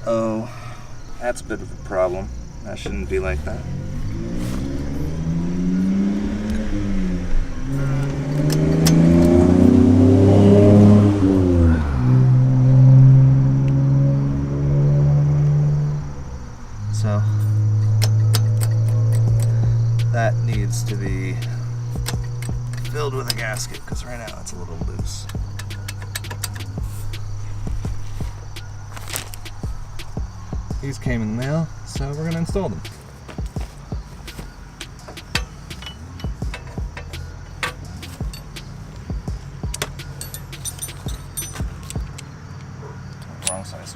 Uh-oh. That's a bit of a problem. That shouldn't be like that. So that needs to be filled with a gasket because right now it's a little loose. These came in the mail, so we're gonna install them. Wrong size.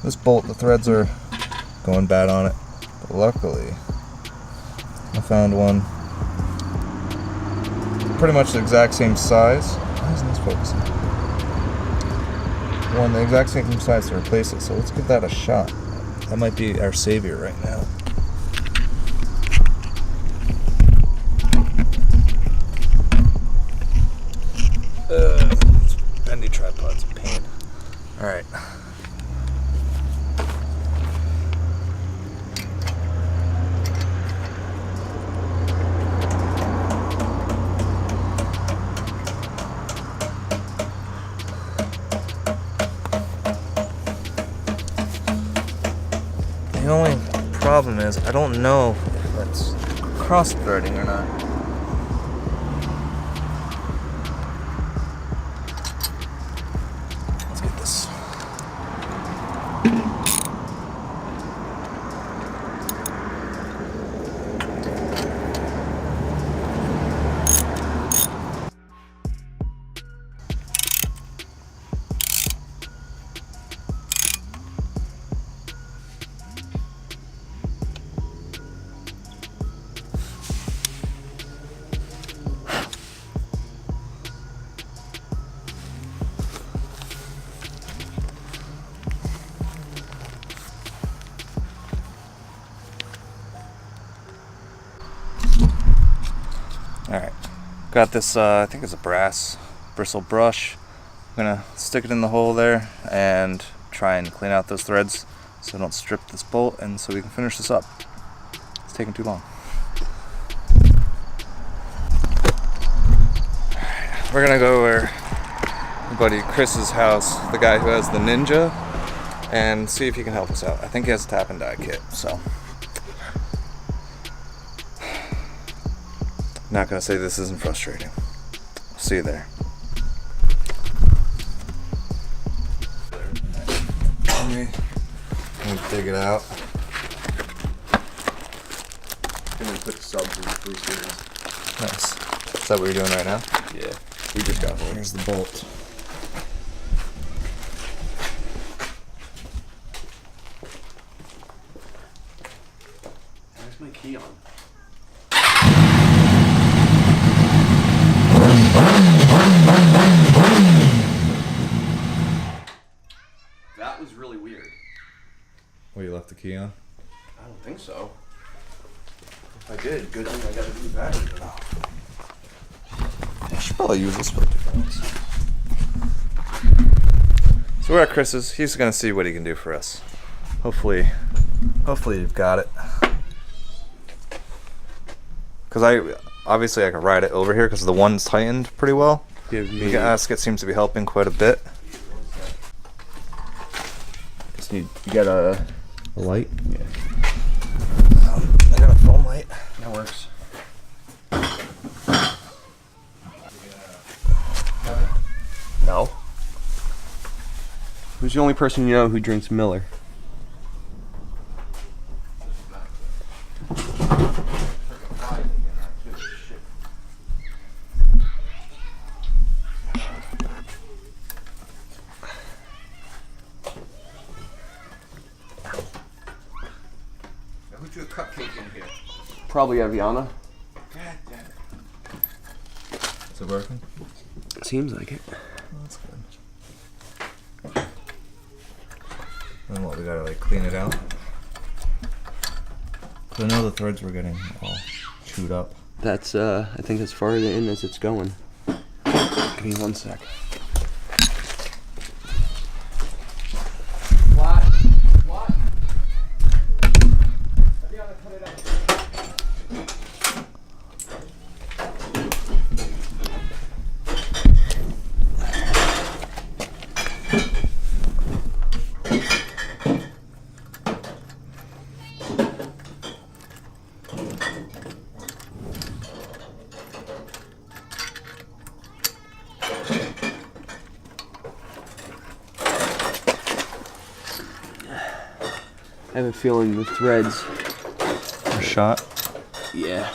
This bolt, the threads are going bad on it, but luckily I found one pretty much the exact same size. Why isn't this focusing? One the exact same size to replace it, so let's give that a shot. That might be our savior right now. Bendy tripod's a pain. Alright. The only problem is I don't know if that's cross-threading or not. Let's get this. Alright, got this, I think it's a brass bristle brush. I'm gonna stick it in the hole there and try and clean out those threads so I don't strip this bolt and so we can finish this up. It's taking too long. Alright, we're gonna go over my buddy Chris's house, the guy who has the Ninja, and see if he can help us out. I think he has a tap and die kit, so. Not gonna say this isn't frustrating. See you there. Let me dig it out. And then put the sub through the three series. Nice. Is that what you're doing right now? Yeah, we just got home. Here's the bolt. Where's my key on? That was really weird. Well, you left the key on? I don't think so. If I did, good thing I got a new battery. I should probably use this for difference. So we're at Chris's. He's gonna see what he can do for us. Hopefully you've got it. Cause I can ride it over here because the one's tightened pretty well. Yeah, the gasket seems to be helping quite a bit. Just need, you got a light? Yeah. I got a foam light. That works. No. Who's the only person you know who drinks Miller? cupcake in here? Probably Aviana. God damn it. Is it working? Seems like it. Oh, that's good. Then what, we gotta like clean it out? 'Cause I know the threads were getting all chewed up. That's I think as far in as it's going. Give me 1 sec. What? What? Aviana, cut it out. I have a feeling the threads A shot? Yeah.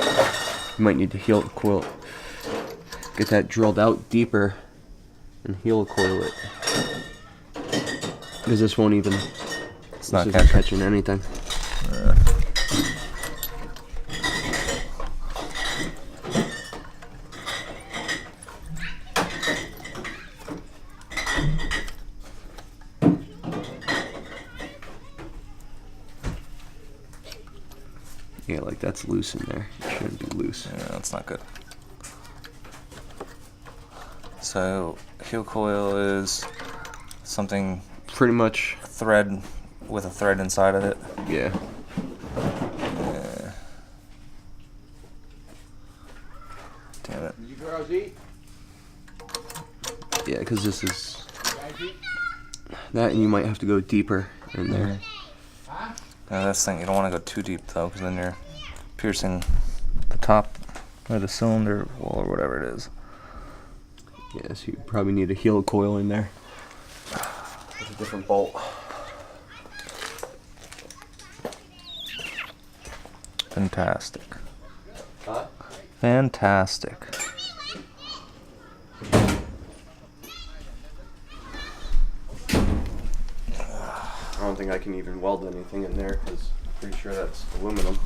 You might need to heel coil. Get that drilled out deeper and heel coil it. Because this won't even. It's not isn't catching anything. Yeah, like that's loose in there. It shouldn't be loose. Yeah, that's not good. So, heel coil is something, Pretty much. a thread with a thread inside of it. Yeah. Yeah. Damn it. Did you girls eat? Yeah, because this is Guys eat? that, and you might have to go deeper in there. Huh? Yeah, that's the thing. You don't want to go too deep though, because then you're piercing the top or the cylinder wall or whatever it is. Yeah, so you probably need a heel coil in there. With a different bolt. Fantastic. Huh? Fantastic. I don't think I can even weld anything in there because I'm pretty sure that's aluminum.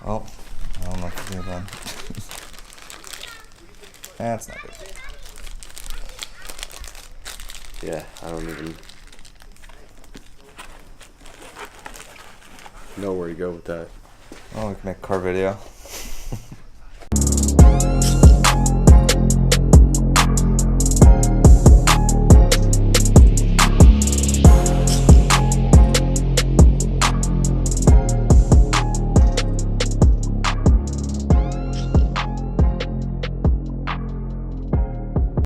Oh, I don't know if you're done. That's not good. Yeah, I don't even know where to go with that. Oh, we can make a car video.